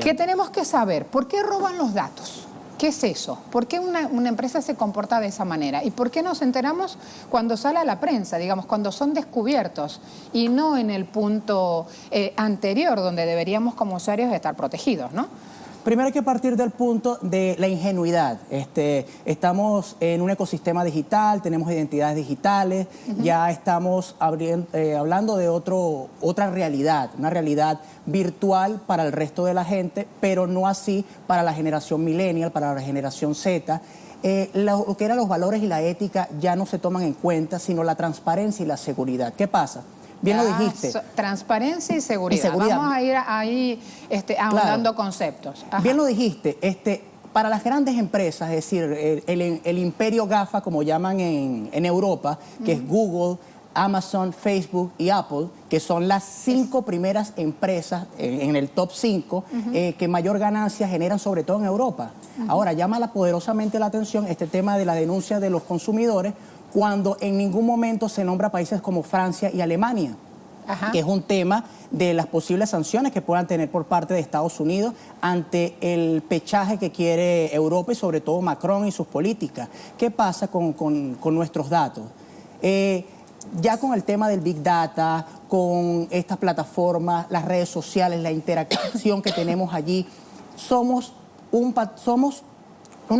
¿Qué tenemos que saber? ¿Por qué roban los datos? ¿Qué es eso? ¿Por qué una empresa se comporta de esa manera? ¿Y por qué nos enteramos cuando sale a la prensa, digamos, cuando son descubiertos y no en el punto anterior donde deberíamos como usuarios estar protegidos, ¿no? Primero hay que partir del punto de la ingenuidad. Estamos en un ecosistema digital, tenemos identidades digitales, ya estamos hablando de otra realidad, una realidad virtual para el resto de la gente, pero no así para la generación millennial, para la generación Z. Lo que eran los valores y la ética ya no se toman en cuenta, sino la transparencia y la seguridad. ¿Qué pasa? Bien lo dijiste. Transparencia y seguridad. Vamos a ir ahí ahondando conceptos. Ajá. Bien lo dijiste. Para las grandes empresas, es decir, el imperio GAFA, como llaman en Europa, que es Google, Amazon, Facebook y Apple, que son las 5 primeras empresas en el top 5 que mayor ganancia generan, sobre todo en Europa. Ahora, llama poderosamente la atención este tema de la denuncia de los consumidores, cuando en ningún momento se nombra países como Francia y Alemania, que es un tema de las posibles sanciones que puedan tener por parte de Estados Unidos ante el pechaje que quiere Europa y sobre todo Macron y sus políticas. ¿Qué pasa con nuestros datos? ya con el tema del Big Data, con estas plataformas, las redes sociales, la interacción que tenemos allí, somos un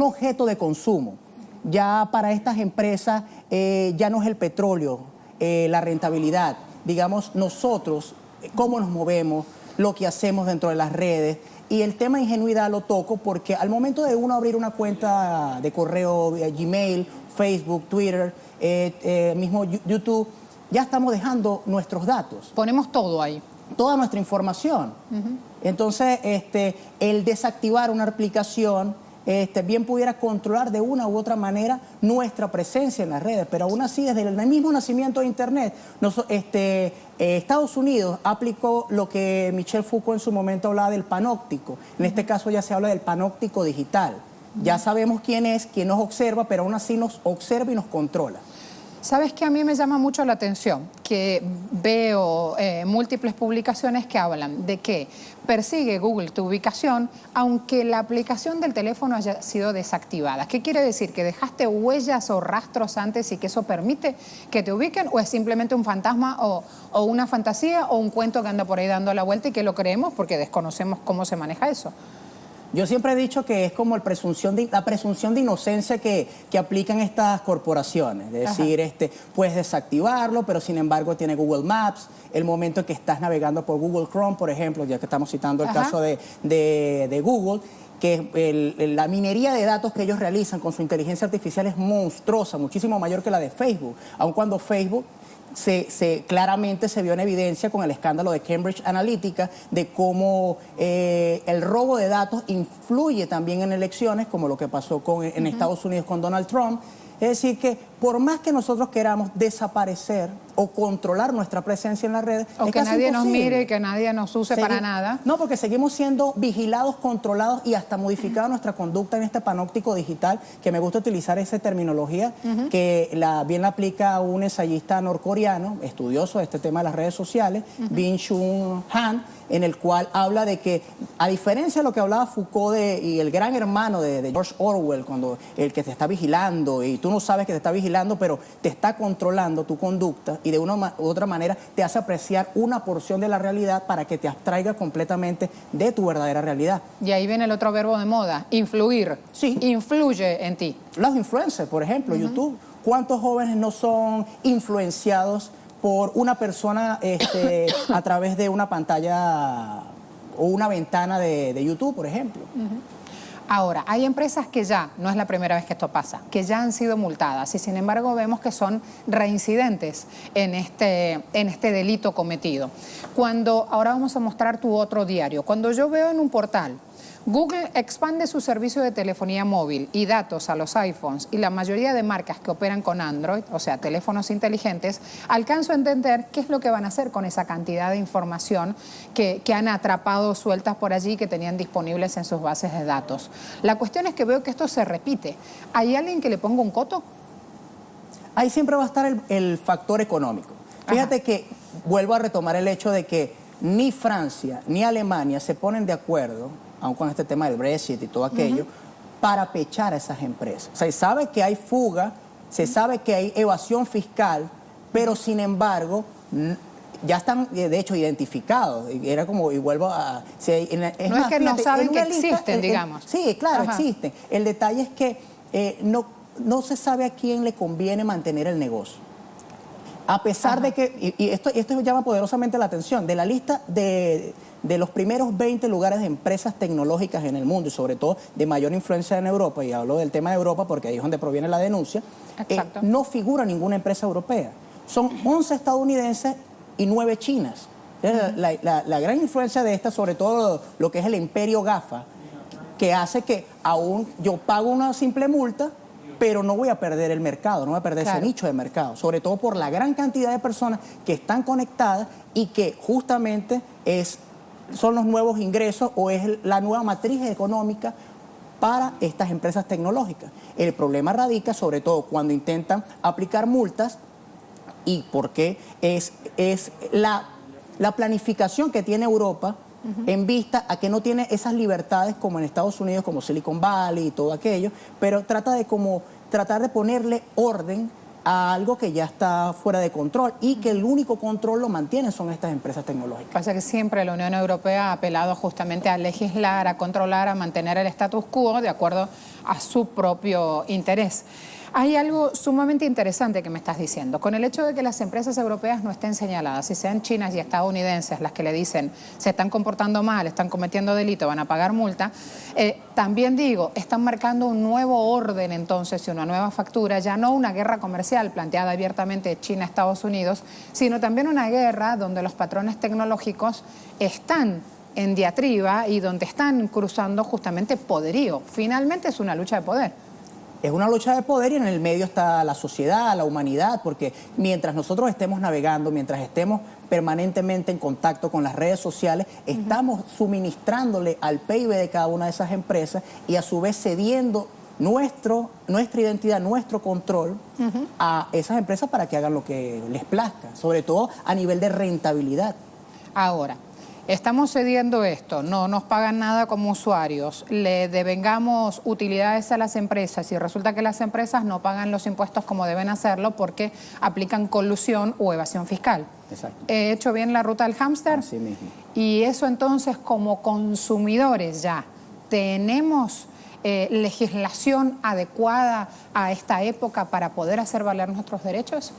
objeto de consumo. Ya para estas empresas ya no es el petróleo, la rentabilidad. Digamos, nosotros, cómo nos movemos, lo que hacemos dentro de las redes. Y el tema de ingenuidad lo toco porque al momento de uno abrir una cuenta de correo, Gmail, Facebook, Twitter, mismo YouTube, ya estamos dejando nuestros datos. Ponemos todo ahí. Toda nuestra información. Entonces, el desactivar una aplicación, bien pudiera controlar de una u otra manera nuestra presencia en las redes, pero aún así, desde el mismo nacimiento de Internet, Estados Unidos aplicó lo que Michel Foucault en su momento hablaba del panóptico. En este caso ya se habla del panóptico digital. Ya sabemos quién es, quién nos observa, pero aún así nos observa y nos controla. ¿Sabes qué? A mí me llama mucho la atención que veo múltiples publicaciones que hablan de que persigue Google tu ubicación aunque la aplicación del teléfono haya sido desactivada. ¿Qué quiere decir? ¿Que dejaste huellas o rastros antes y que eso permite que te ubiquen? ¿O es simplemente un fantasma o una fantasía o un cuento que anda por ahí dando la vuelta y que lo creemos porque desconocemos cómo se maneja eso? Yo siempre he dicho que es como la presunción de inocencia que aplican estas corporaciones. Es decir, puedes desactivarlo, pero sin embargo tiene Google Maps. El momento en que estás navegando por Google Chrome, por ejemplo, ya que estamos citando el caso de Google, que la minería de datos que ellos realizan con su inteligencia artificial es monstruosa, muchísimo mayor que la de Facebook. Aun cuando Facebook claramente se vio en evidencia con el escándalo de Cambridge Analytica de cómo el robo de datos influye también en elecciones, como lo que pasó en Estados Unidos con Donald Trump. Es decir, que por más que nosotros queramos desaparecer o controlar nuestra presencia en las redes, o que nadie nos mire y que nadie nos use para nada. No, porque seguimos siendo vigilados, controlados y hasta modificada nuestra conducta en este panóptico digital, que me gusta utilizar esa terminología, que bien la aplica un ensayista norcoreano, estudioso de este tema de las redes sociales, Byung-Chul Han, en el cual habla de que, a diferencia de lo que hablaba Foucault y el gran hermano de George Orwell, cuando el que te está vigilando y tú no sabes que te está vigilando, pero te está controlando tu conducta y de una u otra manera te hace apreciar una porción de la realidad para que te abstraiga completamente de tu verdadera realidad. Y ahí viene el otro verbo de moda, influir. Sí. Influye en ti. Los influencers, por ejemplo, YouTube. ¿Cuántos jóvenes no son influenciados por una persona a través de una pantalla o una ventana de YouTube, por ejemplo? Ahora, hay empresas que ya, no es la primera vez que esto pasa, que ya han sido multadas y sin embargo vemos que son reincidentes en este delito cometido. Ahora vamos a mostrar tu otro diario. Cuando yo veo en un portal, Google expande su servicio de telefonía móvil y datos a los iPhones y la mayoría de marcas que operan con Android, o sea, teléfonos inteligentes, alcanzo a entender qué es lo que van a hacer con esa cantidad de información que han atrapado sueltas por allí que tenían disponibles en sus bases de datos. La cuestión es que veo que esto se repite. ¿Hay alguien que le ponga un coto? Ahí siempre va a estar el factor económico. Fíjate que vuelvo a retomar el hecho de que ni Francia ni Alemania se ponen de acuerdo, aun con este tema del Brexit y todo aquello, para pechar a esas empresas. O sea, se sabe que hay fuga, se sabe que hay evasión fiscal, pero sin embargo ya están de hecho identificados. Era como, y vuelvo a... no es que no saben que existen, digamos. Sí, claro, existen. El detalle es que no se sabe a quién le conviene mantener el negocio. A pesar de que, y esto llama poderosamente la atención, de la lista de los primeros 20 lugares de empresas tecnológicas en el mundo y sobre todo de mayor influencia en Europa, y hablo del tema de Europa porque ahí es donde proviene la denuncia, no figura ninguna empresa europea. Son 11 estadounidenses y 9 chinas. La gran influencia de esta, sobre todo lo que es el imperio GAFA, que hace que aún yo pago una simple multa, pero no voy a perder el mercado, no voy a perder ese nicho de mercado, sobre todo por la gran cantidad de personas que están conectadas y que justamente son los nuevos ingresos o es la nueva matriz económica para estas empresas tecnológicas. El problema radica sobre todo cuando intentan aplicar multas y porque es la planificación que tiene Europa en vista a que no tiene esas libertades como en Estados Unidos, como Silicon Valley y todo aquello, pero tratar de ponerle orden a algo que ya está fuera de control y que el único control lo mantienen son estas empresas tecnológicas. Pasa que siempre la Unión Europea ha apelado justamente a legislar, a controlar, a mantener el status quo de acuerdo a su propio interés. Hay algo sumamente interesante que me estás diciendo. Con el hecho de que las empresas europeas no estén señaladas, si sean chinas y estadounidenses las que le dicen se están comportando mal, están cometiendo delito, van a pagar multa, también digo, están marcando un nuevo orden entonces y una nueva factura, ya no una guerra comercial planteada abiertamente China-Estados Unidos, sino también una guerra donde los patrones tecnológicos están en diatriba y donde están cruzando justamente poderío. Finalmente es una lucha de poder. Es una lucha de poder y en el medio está la sociedad, la humanidad, porque mientras nosotros estemos navegando, mientras estemos permanentemente en contacto con las redes sociales, estamos suministrándole al PIB de cada una de esas empresas y a su vez cediendo nuestra identidad, nuestro control a esas empresas para que hagan lo que les plazca, sobre todo a nivel de rentabilidad. Ahora, estamos cediendo esto, no nos pagan nada como usuarios, le devengamos utilidades a las empresas y resulta que las empresas no pagan los impuestos como deben hacerlo porque aplican colusión o evasión fiscal. Exacto. ¿He hecho bien la ruta del hámster? Así mismo. Y eso entonces como consumidores ya, ¿tenemos legislación adecuada a esta época para poder hacer valer nuestros derechos?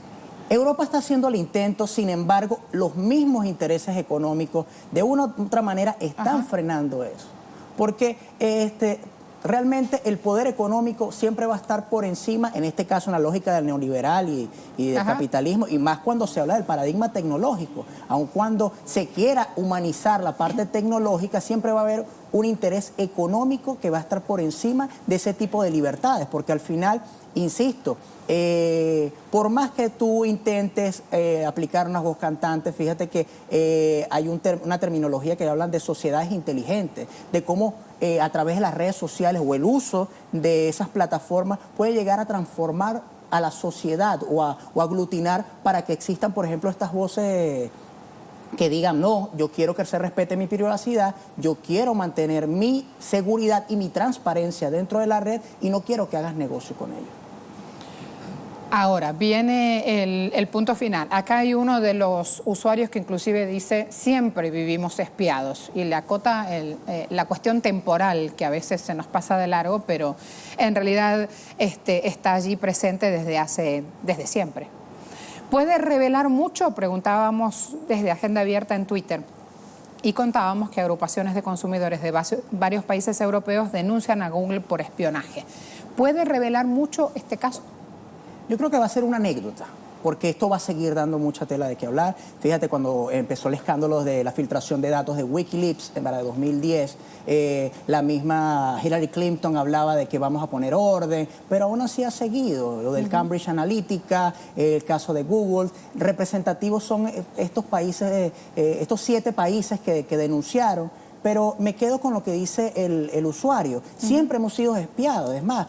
Europa está haciendo el intento, sin embargo, los mismos intereses económicos de una u otra manera están frenando eso. Porque realmente el poder económico siempre va a estar por encima, en este caso en la lógica del neoliberal y del capitalismo, y más cuando se habla del paradigma tecnológico. Aun cuando se quiera humanizar la parte tecnológica, siempre va a haber un interés económico que va a estar por encima de ese tipo de libertades, porque al final, insisto, por más que tú intentes aplicar una voz cantante, fíjate que hay una terminología que hablan de sociedades inteligentes, de cómo a través de las redes sociales o el uso de esas plataformas puede llegar a transformar a la sociedad o aglutinar para que existan, por ejemplo, estas voces que digan, no, yo quiero que se respete mi privacidad, yo quiero mantener mi seguridad y mi transparencia dentro de la red y no quiero que hagas negocio con ello. Ahora, viene el punto final. Acá hay uno de los usuarios que inclusive dice, siempre vivimos espiados, y le acota la cuestión temporal, que a veces se nos pasa de largo, pero en realidad está allí presente desde siempre. ¿Puede revelar mucho? Preguntábamos desde Agenda Abierta en Twitter. Y contábamos que agrupaciones de consumidores de varios países europeos denuncian a Google por espionaje. ¿Puede revelar mucho este caso? Yo creo que va a ser una anécdota, porque esto va a seguir dando mucha tela de qué hablar. Fíjate, cuando empezó el escándalo de la filtración de datos de Wikileaks para 2010, la misma Hillary Clinton hablaba de que vamos a poner orden, pero aún así ha seguido. Lo del Cambridge Analytica, el caso de Google. Representativos son estos países, estos 7 países que denunciaron. Pero me quedo con lo que dice el usuario. Siempre hemos sido espiados. Es más,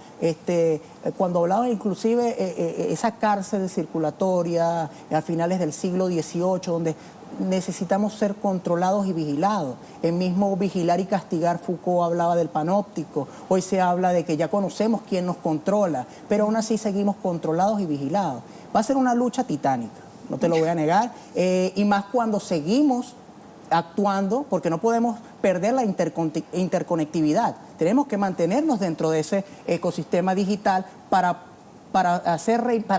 cuando hablaba inclusive esa cárcel circulatoria a finales del siglo XVIII, donde necesitamos ser controlados y vigilados. El mismo Vigilar y Castigar, Foucault hablaba del panóptico. Hoy se habla de que ya conocemos quién nos controla, pero aún así seguimos controlados y vigilados. Va a ser una lucha titánica, no te lo voy a negar, y más cuando seguimos actuando, porque no podemos perder la interconectividad. Tenemos que mantenernos dentro de ese ecosistema digital para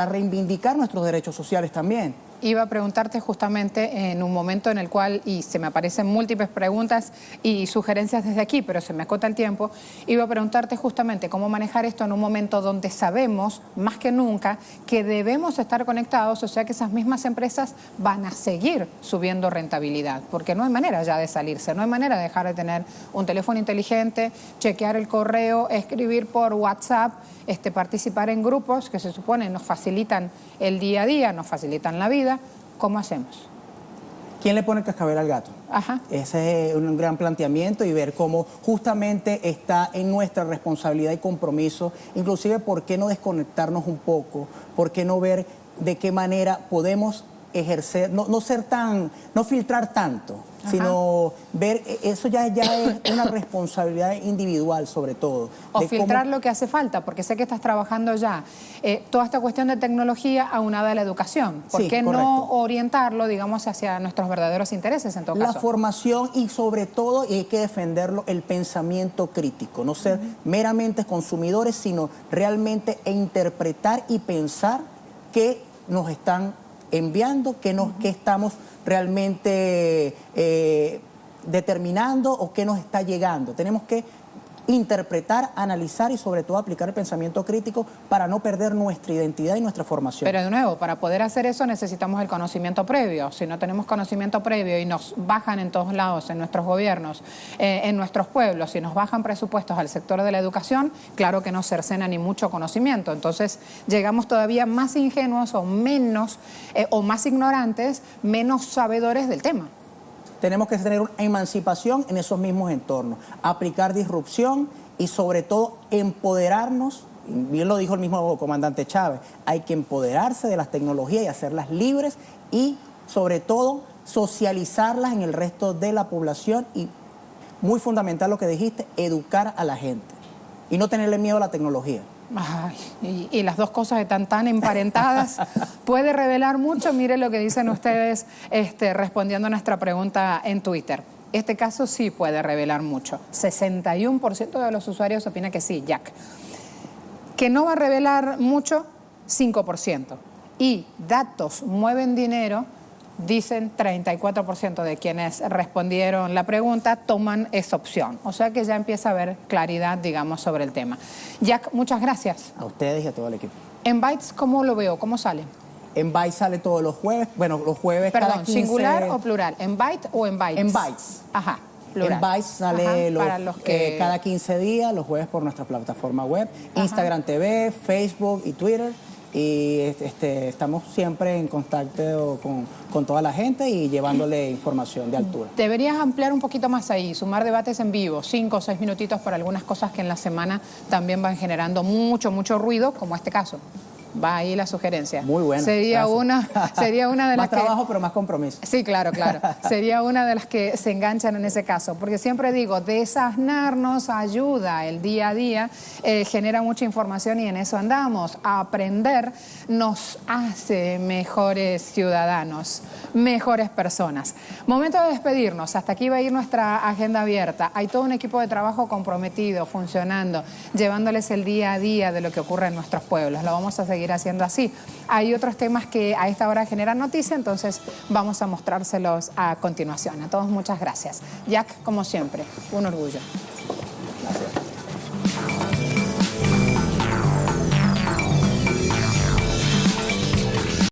reivindicar nuestros derechos sociales también. Iba a preguntarte justamente en un momento en el cual, y se me aparecen múltiples preguntas y sugerencias desde aquí, pero se me acota el tiempo, iba a preguntarte justamente cómo manejar esto en un momento donde sabemos, más que nunca, que debemos estar conectados, o sea que esas mismas empresas van a seguir subiendo rentabilidad, porque no hay manera ya de salirse, no hay manera de dejar de tener un teléfono inteligente, chequear el correo, escribir por WhatsApp, participar en grupos que se supone nos facilitan el día a día, nos facilitan la vida. ¿Cómo hacemos? ¿Quién le pone el cascabel al gato? Ese es un gran planteamiento y ver cómo justamente está en nuestra responsabilidad y compromiso, inclusive por qué no desconectarnos un poco, por qué no ver de qué manera podemos ejercer, no filtrar tanto, sino ver, eso ya es una responsabilidad individual sobre todo. O filtrar lo que hace falta, porque sé que estás trabajando ya toda esta cuestión de tecnología aunada a la educación. ¿Por qué no orientarlo, digamos, hacia nuestros verdaderos intereses en todo caso? La formación y sobre todo, y hay que defenderlo, el pensamiento crítico, no ser meramente consumidores, sino realmente interpretar y pensar qué nos están enviando, qué estamos realmente determinando o qué nos está llegando. Tenemos que interpretar, analizar y sobre todo aplicar el pensamiento crítico para no perder nuestra identidad y nuestra formación. Pero de nuevo, para poder hacer eso necesitamos el conocimiento previo. Si no tenemos conocimiento previo y nos bajan en todos lados, en nuestros gobiernos, en nuestros pueblos, si nos bajan presupuestos al sector de la educación, claro que no cercena ni mucho conocimiento. Entonces llegamos todavía más ingenuos o menos, o más ignorantes, menos sabedores del tema. Tenemos que tener una emancipación en esos mismos entornos, aplicar disrupción y sobre todo empoderarnos, bien lo dijo el mismo comandante Chávez, hay que empoderarse de las tecnologías y hacerlas libres y sobre todo socializarlas en el resto de la población y muy fundamental lo que dijiste, educar a la gente y no tenerle miedo a la tecnología. Ay, y las dos cosas están tan emparentadas. Puede revelar mucho. Mire lo que dicen ustedes respondiendo a nuestra pregunta en Twitter. Este caso sí puede revelar mucho. 61% de los usuarios opina que sí, Jack. Que no va a revelar mucho, 5%. Y datos mueven dinero, dicen 34% de quienes respondieron la pregunta toman esa opción. O sea que ya empieza a haber claridad, digamos, sobre el tema. Jack, muchas gracias. A ustedes y a todo el equipo. En Bytes, ¿cómo lo veo? ¿Cómo sale? En Bytes sale todos los jueves. Bueno, los jueves Perdón, cada 15... ¿singular o plural? ¿En Byte o en Bytes? En Bytes. Ajá. Plural. En Bytes sale para los que... cada 15 días, los jueves por nuestra plataforma web, Instagram TV, Facebook y Twitter. Y estamos siempre en contacto con toda la gente y llevándole información de altura. Deberías ampliar un poquito más ahí, sumar debates en vivo, 5 o 6 minutitos por algunas cosas que en la semana también van generando mucho ruido, como este caso. Va ahí la sugerencia. Muy buena. Sería una de las más trabajo, pero más compromiso. Sí, claro. Sería una de las que se enganchan en ese caso. Porque siempre digo, desasnarnos ayuda el día a día, genera mucha información y en eso andamos. Aprender nos hace mejores ciudadanos, mejores personas. Momento de despedirnos. Hasta aquí va a ir nuestra agenda abierta. Hay todo un equipo de trabajo comprometido, funcionando, llevándoles el día a día de lo que ocurre en nuestros pueblos. Lo vamos a seguir haciendo así. Hay otros temas que a esta hora generan noticia, entonces vamos a mostrárselos a continuación. A todos muchas gracias. Jack, como siempre, un orgullo.